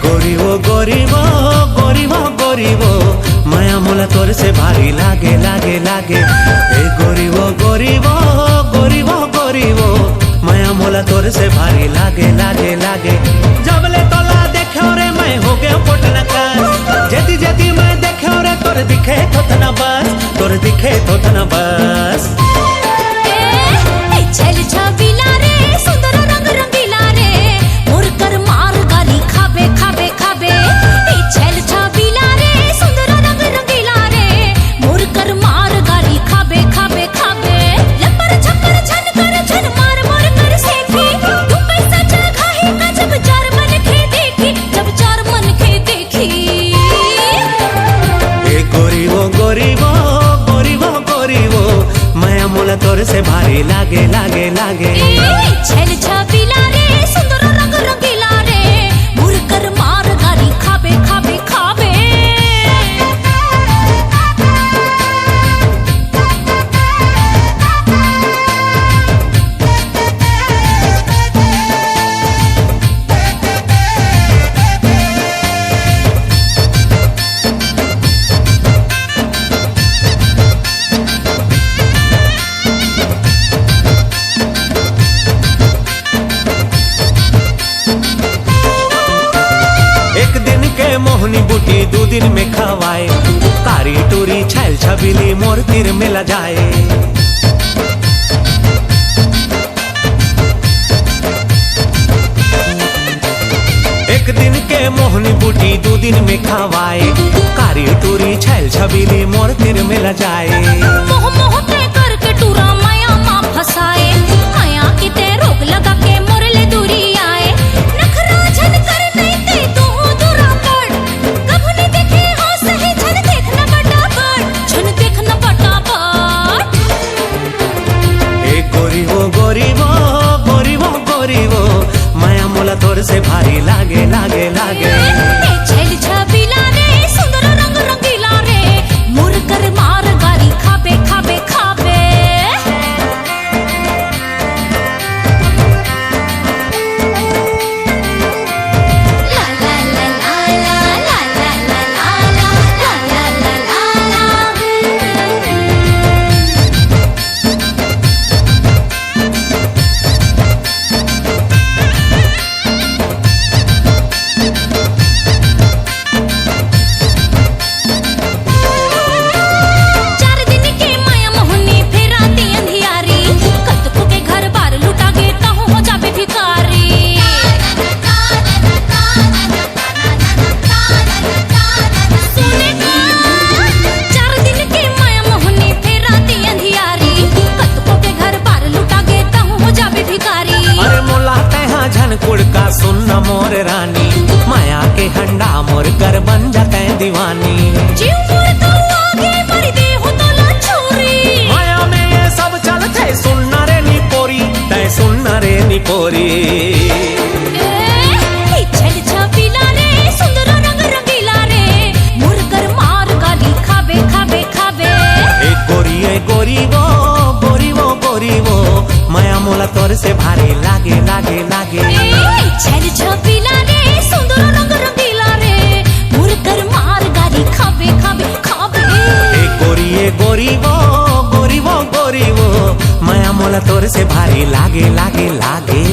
गरीब गरीब गरीब माया मोला तोर से भारी लागे लागे लागे। ए गरीब गरीब गरीब गरीब माया मोला तोर से भारी लागे लागे लागे। जबले तोला देखो रे मैं हो गया पोटना का, जेती जेती मैं देखो रे तोर दिखे थोतना बस, तोर दिखे थोतना बस। चल छबीला रे सुंदर रंग रंगीला रे मोर कर मार गाली खाबे खाबे खाबे। चल छबीला रे सुंदर रंग रंगीला रे मोर कर मार गाली खाबे खाबे खाबे। लपर छपर छन कर छन मार मोर कर सेठी, तू पैसा जगह ही का जब चार मन के देखी, जब चार मन के देखी। ए गरीब गरीब गरीब गरीब माया मोला तोर से भारी लागे लागे लागे। छल छबीला रे सुंदर रंग रंगीला रे मोर कर मार गाली खाबे खाबे खाबे। मोहनी बूटी दो दिन में खवाए, कारी टूरी छैल छबीली मोर तीर में ल जाए। एक दिन के मोहनी बूटी दो दिन में खवाए, कारी टूरी छैल छबीली मोर तीर में ल जाए। मोह मोह ते करके टूरा माया माँ फसाए, माया की ते रोक लगा के मोर ले दूरी आए। नखरा झन कर नहीं ते तू दूरा पड़, कब नहीं देखे हो सही झन देखना फटाफट, झन देखना फटाफट। ए गरीब गरीब गरीब गरीब माया मोला तोर से भारी लागे लागे लागे। छल छबीला रे सुंदर रंग रंगीला रे मोर कर मार गाली खाबे खाबे खाबे। कुड़का सुन मोर रानी, माया के हंडा मोर कर बन जाते दीवानी। जीव मोर तो आगे मर दे हो तो ला छोरी, माया में ये सब चलते सुनना रे नी पोरी, तय सुनना रे नी पोरी। छल छबीला रे सुंदर रंग रंगीला रे मोर कर मार गाली खाबे खाबे खाबे। ए गोरी वो गोरी वो गोरी वो माया मोला तोर से भारी लागे लागे लागे। छल छबीला रे सुंदर रंग रंगीला रे मोर कर मार गाली खाबे खाबे खाबे। ए गोरी वो माया मोला तोर से भारी लागे लागे लागे।